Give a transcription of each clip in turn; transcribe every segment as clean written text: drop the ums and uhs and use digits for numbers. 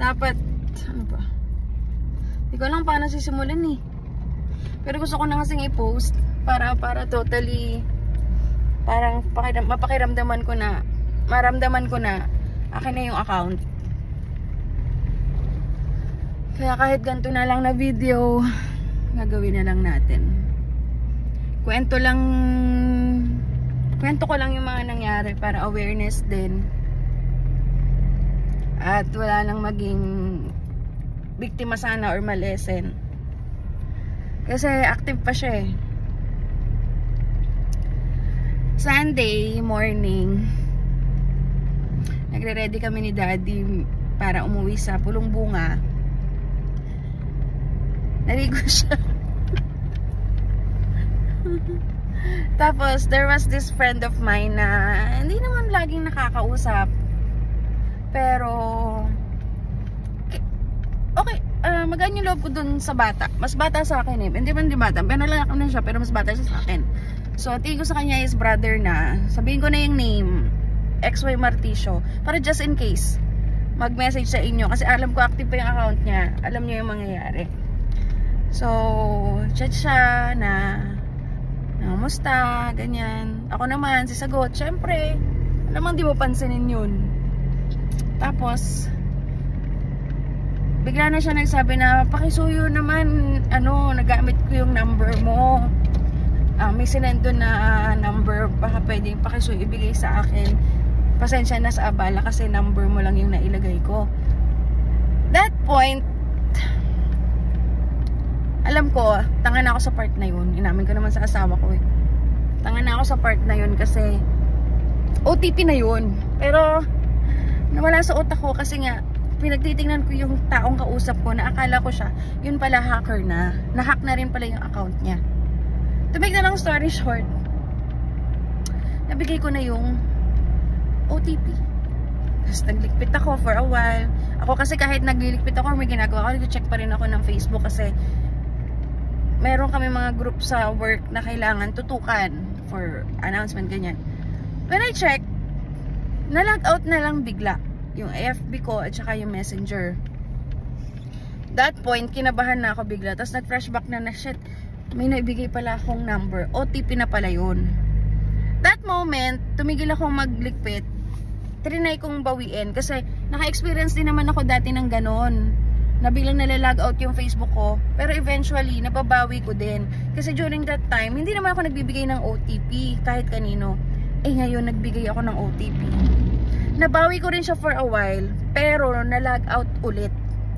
Dapat, ano ba? Hindi ko lang paano sisimulan eh. Pero gusto ko na kasing i-post para totally parang maramdaman ko na akin na yung account. Kaya kahit ganito na lang na video, gagawin na lang natin. Kwento ko lang yung mga nangyari para awareness din. At wala nang maging biktima sana or malesen. Kasi active pa siya eh. Sunday morning, nagre-ready kami ni Daddy para umuwi sa Pulong Bunga. Naligo siya. Tapos there was this friend of mine na hindi naman laging nakakausap, pero okay, magaan yung loob ko dun sa bata. Mas bata sa akin eh. Hindi man di bata, pero lalaki na siya, pero mas bata siya sa akin. So tingin ko sa kanya is brother na. Sabihin ko na yung name, XY Marticio, para just in case mag-message sa inyo, kasi alam ko active pa yung account niya, alam niyo yung mangyayari. So chat siya na kamusta, ganyan. Ako naman, sisagot, syempre, alamang di mo pansinin yun. Tapos, bigla na siya nagsabi na, pakisuyo naman, nagamit ko yung number mo. May sinend doon na number, baka pwedeng pakisuyo ibigay sa akin. Pasensya na sa abala kasi number mo lang yung nailagay ko. That point, alam ko, tanga na ako sa part na yun. Inamin ko naman sa asawa ko eh. Tanga na ako sa part na yun kasi OTP na yun. Pero nawala sa utak ko kasi nga pinagtitingnan ko yung taong kausap ko na akala ko siya, yun pala hacker na. Nahack na rin pala yung account niya. To make na lang story short, nabigay ko na yung OTP. Tapos naglikpit ako for a while. Ako kasi kahit naglilikpit ako, may ginagawa ako, nag-check pa rin ako ng Facebook kasi meron kami mga group sa work na kailangan tutukan for announcement, ganyan. When I check, na-log out na lang bigla yung AFB ko at saka yung Messenger. That point, kinabahan na ako bigla. Tapos nag-flashback na shit, may naibigay pala akong number. OTP na pala yun. That moment, tumigil akong maglikpit. Trinay kong bawiin kasi naka-experience din naman ako dati ng ganon. Na biglang nalalag out yung Facebook ko. Pero eventually, nababawi ko din. Kasi during that time, hindi naman ako nagbibigay ng OTP kahit kanino. Eh ngayon, nagbigay ako ng OTP. Nabawi ko rin siya for a while, pero nalag out ulit.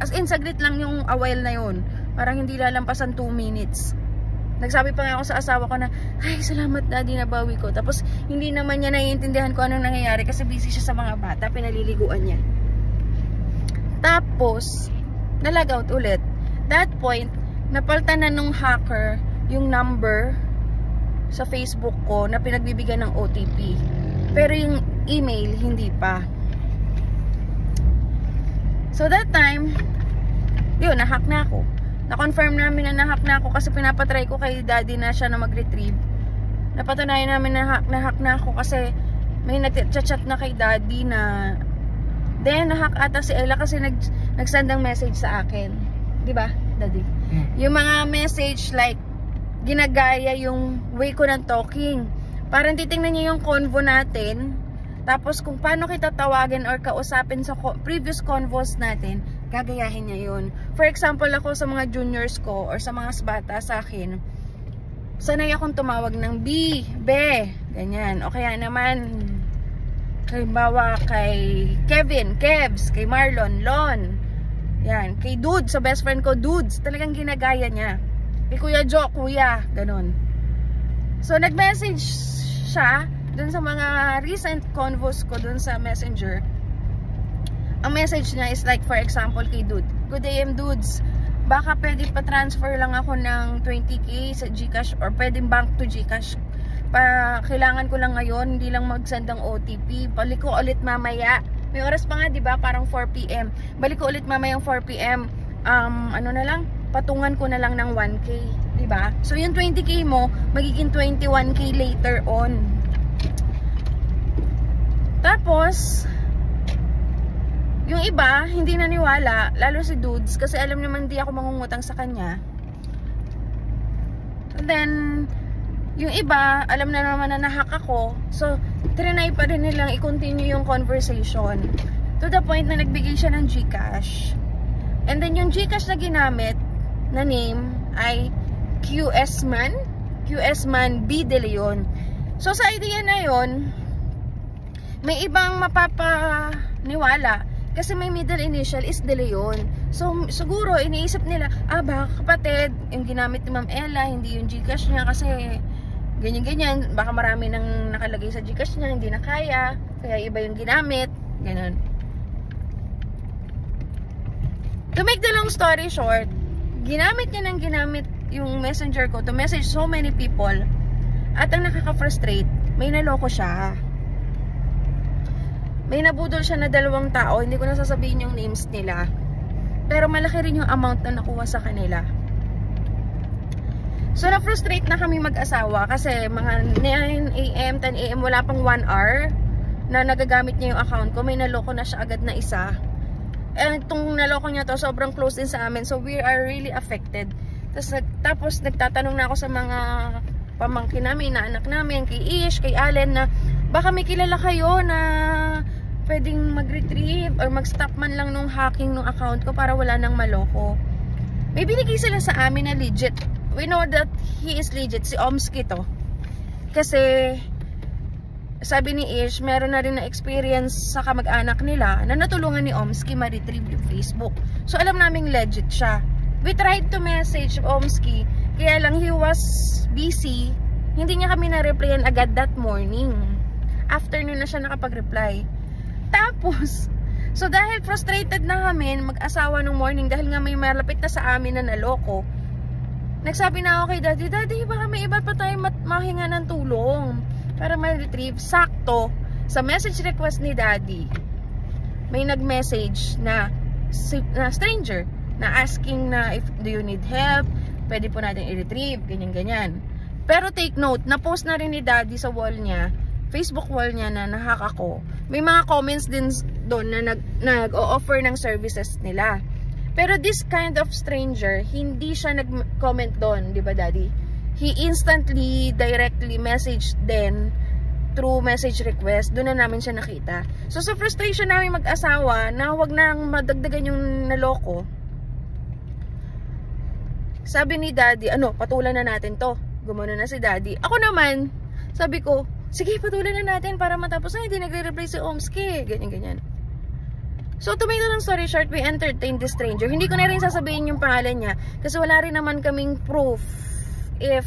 As in, saglit lang yung a while na yun. Parang hindi lalampasan 2 minutes. Nagsabi pa nga ako sa asawa ko na, ay, salamat Daddy, nabawi ko. Tapos, hindi naman niya naiintindihan ko anong nangyayari kasi busy siya sa mga bata, pinaliliguan niya. Tapos, nalag out ulit. That point, napaltan na nung hacker yung number sa Facebook ko na pinagbibigyan ng OTP. Pero yung email, hindi pa. So that time, yun, nahack na ako. Na-confirm namin na nahack na ako kasi pinapatry ko kay Daddy na siya na mag-retrieve. Napatunayan namin na nahack na ako kasi may nag-chat na kay Daddy na then nahack ata si Ella kasi nag-send ng message sa akin. Di ba, Daddy? Yung mga message like ginagaya yung way ko ng talking. Parang titingnan niyo yung convo natin. Tapos kung paano kita tawagin or kausapin sa previous convos natin, gagayahin niya yun. For example, ako sa mga juniors ko or sa mga bata sa akin, sanay akong tumawag ng B, Be, ganyan. O kaya naman, halimbawa kay Kevin, Kevs, kay Marlon, Lon, yan, kay Dudes, sa best friend ko, Dudes, talagang ginagaya niya. Kay Kuya Jo, Kuya, ganun. So, nag-message siya dun sa mga recent convos ko dun sa Messenger. Ang message niya is like, for example, kay Dude, good AM Dudes, baka pwede pa transfer lang ako ng 20k sa Gcash or pwedeng bank to Gcash. Kailangan ko lang ngayon, hindi lang mag-send ng OTP. Balik ko ulit mamaya. May oras pa nga, di ba? Parang 4 PM. Balik ko ulit mamaya yung 4 PM. Ano na lang? Patungan ko na lang ng 1k. Di ba? So, yung 20k mo, magiging 21k later on. Tapos, Yung iba, hindi naniwala, lalo si Dudes, kasi alam naman di ako mangungutang sa kanya. And then, yung iba, alam na naman na nahack ako. So, trinay pa rin nilang i-continue yung conversation. To the point na nagbigay siya ng GCash. And then, yung GCash na ginamit, na name, ay QS Man B. De Leon. So, sa idea na yon, may ibang mapapaniwala. Kasi may middle initial is De Leon. So, siguro, iniisip nila, baka kapatid, yung ginamit ni Ma'am Ella, hindi yung GCash niya kasi ganyan-ganyan. Baka marami nang nakalagay sa GCash niya, hindi na kaya. Kaya iba yung ginamit. Ganun. To make the long story short, ginamit niya ng ginamit yung messenger ko to message so many people. At ang nakaka-frustrate, may naloko siya. May nabudol siya na 2 tao, hindi ko na sasabihin yung names nila. Pero malaki rin yung amount na nakuha sa kanila. So na-frustrate na kami mag-asawa kasi mga 9 AM, 10 AM, wala pang 1 hour na nagagamit niya yung account ko. May naloko na siya agad na isa. And itong naloko niya to, sobrang close din sa amin. So we are really affected. Tapos nagtatanong na ako sa mga pamangkin namin, na anak namin, kay Ish, kay Allen, na baka may kilala kayo na pwedeng mag-retrieve or mag-stop man lang nung hacking nung account ko para wala nang maloko. May binigay sila sa amin na legit. We know that he is legit. Si Omski to. Kasi sabi ni Ish, meron na rin na experience sa kamag-anak nila na natulungan ni Omski ma-retrieve yung Facebook. So alam naming legit siya. We tried to message Omski, kaya lang he was busy. Hindi niya kami na-replyan agad that morning. Afternoon na siya nakapag-reply. Tapos, so dahil frustrated na kami mag-asawa nung morning dahil nga may malapit na sa amin na naloko, nagsabi na ako kay Daddy, Daddy, baka may iba pa tayo mahinga ng tulong para ma-retrieve. Sakto, sa message request ni Daddy, may nag-message na stranger na asking na if do you need help, pwede po natin i-retrieve, ganyan-ganyan. Pero take note, na-post na rin ni Daddy sa wall niya, Facebook wall niya, na nahack ako. May mga comments din doon na nag-o-offer ng services nila. Pero this kind of stranger, hindi siya nag-comment doon, di ba Daddy? He instantly, directly messaged then through message request. Doon na namin siya nakita. So sa frustration namin mag-asawa na wag nang madagdagan yung naloko, sabi ni Daddy, patulan na natin to. Gumano na si Daddy. Ako naman, sabi ko, sige, patulan na natin para matapos na. Hindi nagre-reply si Omski. Ganyan-ganyan. So, to make the long story short, we entertained this stranger. Hindi ko na rin sasabihin yung pangalan niya kasi wala rin naman kaming proof if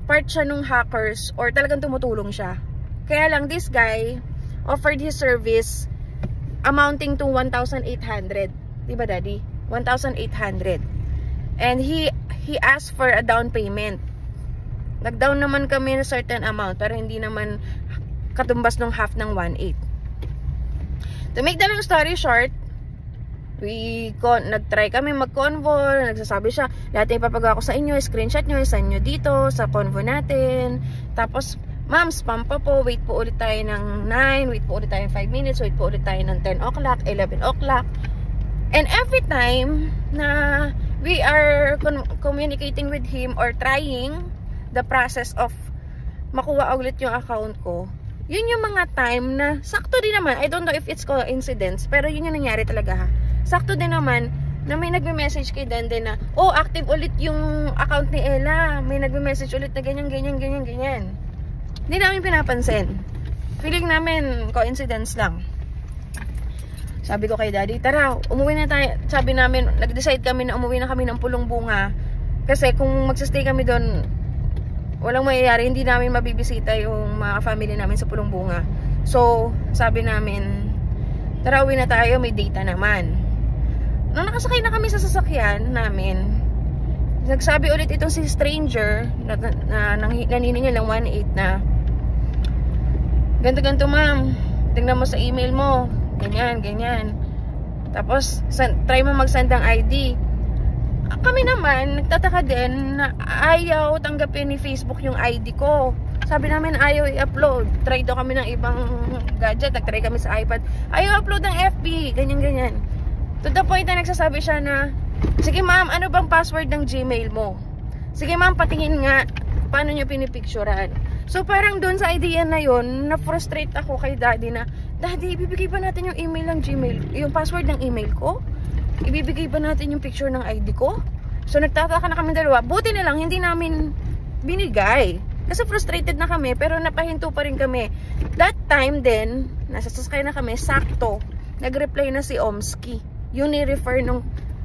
part siya nung hackers or talagang tumutulong siya. Kaya lang, this guy offered his service amounting to 1,800. Diba, Daddy? 1,800. And he asked for a down payment. Nag-down naman kami na certain amount pero hindi naman katumbas ng half ng 1,800. To make the long story short, nag-try kami mag-convo. Nagsasabi siya, lahat na ipapagawa ko sa inyo, screenshot nyo, send nyo dito sa convo natin. Tapos, ma'am, spam pa po, wait po ulit tayo ng 9, wait po ulit tayo ng 5 minutes, wait po ulit tayo ng 10 o'clock, 11 o'clock. And every time na we are communicating with him or trying the process of makuha ulit yung account ko, yun yung mga time na sakto din naman. I don't know if it's coincidence, pero yun yung nangyari talaga ha. Sakto din naman na may nagme-message kay Dende na, active ulit yung account ni Ella. May nagme-message ulit na ganyan. Hindi namin pinapansin. Feeling namin coincidence lang. Sabi ko kay Daddy, tara, umuwi na tayo. Sabi namin, nag-decide kami na umuwi na kami ng Pulong Bunga. Kasi kung magsastay kami doon, walang mayayari, hindi namin mabibisita yung mga family namin sa Pulong Bunga. So, sabi namin, tara, uwi na tayo, may data naman. Nung nakasakay na kami sa sasakyan namin, nagsabi ulit itong si stranger, na naniningil lang 1,800 na, ganto ma'am, tingnan mo sa email mo, ganyan. Tapos, try mo mag-send ang ID. Kami naman, nagtataka din na ayaw tanggapin ni Facebook yung ID ko. Sabi namin ayaw i-upload. Try daw kami ng ibang gadget. Nag-try kami sa iPad. Ayaw upload ng FB. Ganyan-ganyan. To the point na nagsasabi siya na, sige ma'am, ano bang password ng Gmail mo? Sige ma'am, patingin nga paano nyo pinipicturean. So parang doon sa idea na yon, na-frustrate ako kay daddy na, daddy, ibibigay ba natin yung email ng Gmail, yung password ng email ko? Ibibigay ba natin yung picture ng ID ko? So nagtataka na kami dalawa. Buti na lang, hindi namin binigay. Kasi frustrated na kami, pero napahinto pa rin kami. That time din, nasa sasakay na kami, sakto, nag-reply na si Omski. Yung ni-refer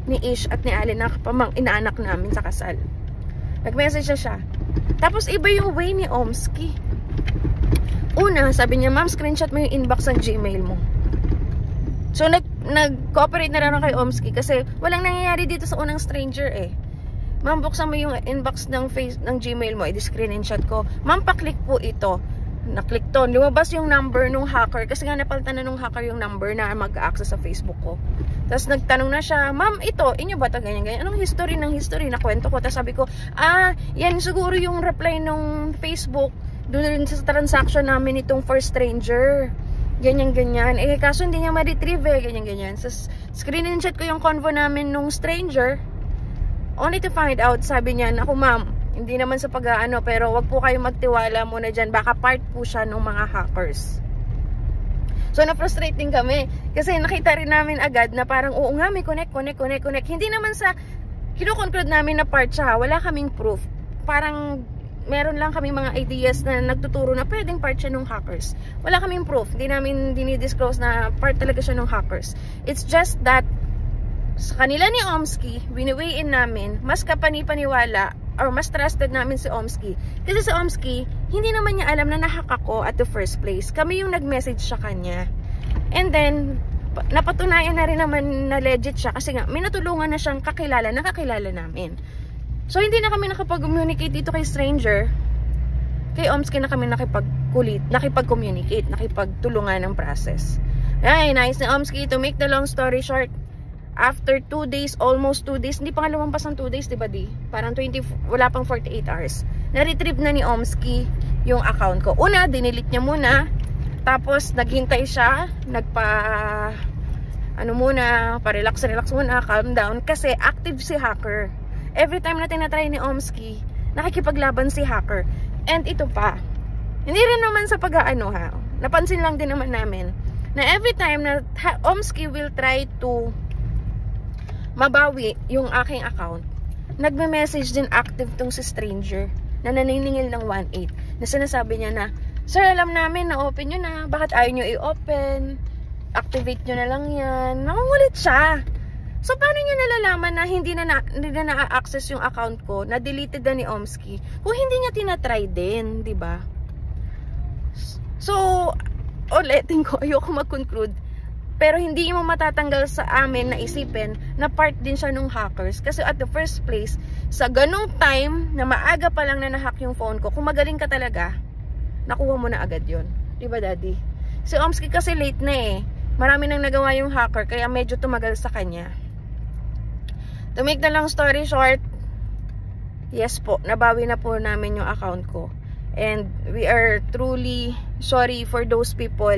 ni Ish at ni Alin na inaanak namin sa kasal. Nag-message siya. Tapos iba yung way ni Omski. Una, sabi niya, ma'am, screenshot mo yung inbox ng Gmail mo. So nag-cooperate na lang kay Omski kasi walang nangyayari dito sa unang stranger eh. Ma'am, buksan mo yung inbox ng Gmail mo, i-screenshot ko. Ma'am, pa-click po ito. Na-click to. Lumabas yung number nung hacker kasi nga napalitan na nung hacker yung number na mag-access sa Facebook ko. Tapos nagtanong na siya, ma'am, ito, inyo ba ito, ganyan-ganyan? Anong history ng history? Nakwento ko. Tapos sabi ko, yan siguro yung reply nung Facebook doon sa transaction namin itong first stranger. Ganyan-ganyan. Eh, kaso hindi niya ma-retrieve eh. Ganyan-ganyan. So, screenshot ko yung convo namin nung stranger. Only to find out, sabi niya, ako ma'am, hindi naman sa pag-aano, pero wag po kayo magtiwala muna dyan. Baka part po siya ng mga hackers. So, na-frustrate din kami. Kasi nakita rin namin agad na parang, oo nga, may connect. Hindi naman sa, kino-conclude namin na part siya. Wala kaming proof. Parang, meron lang kaming mga ideas na nagtuturo na pwedeng part siya ng hackers. Wala kaming proof. Hindi namin dinidisclose na part talaga siya ng hackers. It's just that, sa kanila ni Omski, wini-weigh-in namin, mas kapani-paniwala or mas trusted namin si Omski. Kasi si Omski, hindi naman niya alam na nahack ako at the first place. Kami yung nag-message sa kanya. And then, napatunayan na rin naman na legit siya kasi nga, may natulungan na siyang kakilala namin. So, hindi na kami nakapag-communicate dito kay stranger. Kay Omski na kami nakipag-communicate, nakipagtulungan ng process. Ay, nice ni Omski. To make the long story short, after 2 days, almost 2 days, hindi pa nga lumampas ng 2 days, diba di? Parang wala pang 48 hours. Na-retrieve na ni Omski yung account ko. Una, dinilit niya muna. Tapos, naghintay siya. Pa-relax muna, calm down. Kasi active si hacker. Every time na tinatry ni Omski, nakikipaglaban si hacker. And ito pa. Hindi rin naman sa pag-aano ha. Napansin lang din naman namin na every time na Omski will try to mabawi yung aking account, nagme-message din active tong si stranger na naniningil ng 1.8 na sinasabi niya na, sir, alam namin na open nyo na, bakit ayaw nyo i-open, activate nyo na lang yan. Nangungulit siya. So paano nyo nalalaman na hindi na na-access yung account ko, na deleted na ni Omski kung hindi niya tinatry din, di ba? So ulitin ko, ayoko mag-conclude, pero hindi mo matatanggal sa amin na isipin na part din siya nung hackers. Kasi at the first place, sa ganong time na maaga pa lang na nahack yung phone ko, kung magaling ka talaga, nakuha mo na agad yun. Diba, daddy? Si Omski kasi late na eh. Marami nang nagawa yung hacker, kaya medyo tumagal sa kanya. To make the long story short, yes po, nabawi na po namin yung account ko. And we are truly sorry for those people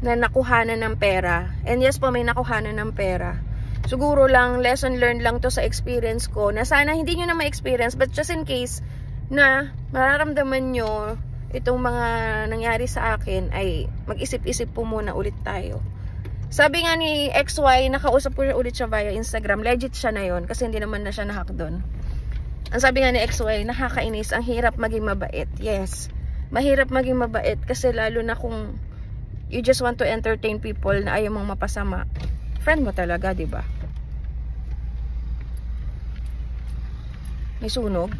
na nakuhanan ng pera. And yes po, may nakuhanan ng pera. Siguro lang, lesson learned lang to sa experience ko, na sana hindi nyo na ma-experience, but just in case na mararamdaman nyo itong mga nangyari sa akin, ay mag-isip-isip po muna ulit tayo. Sabi nga ni XY, nakausap ko ulit siya via Instagram, legit siya na yon kasi hindi naman na siya nahack doon. Ang sabi nga ni XY, nakakainis, ang hirap maging mabait. Yes, mahirap maging mabait kasi lalo na kung you just want to entertain people na ayaw mong mapasama. Friend mo talaga, diba? May sunog.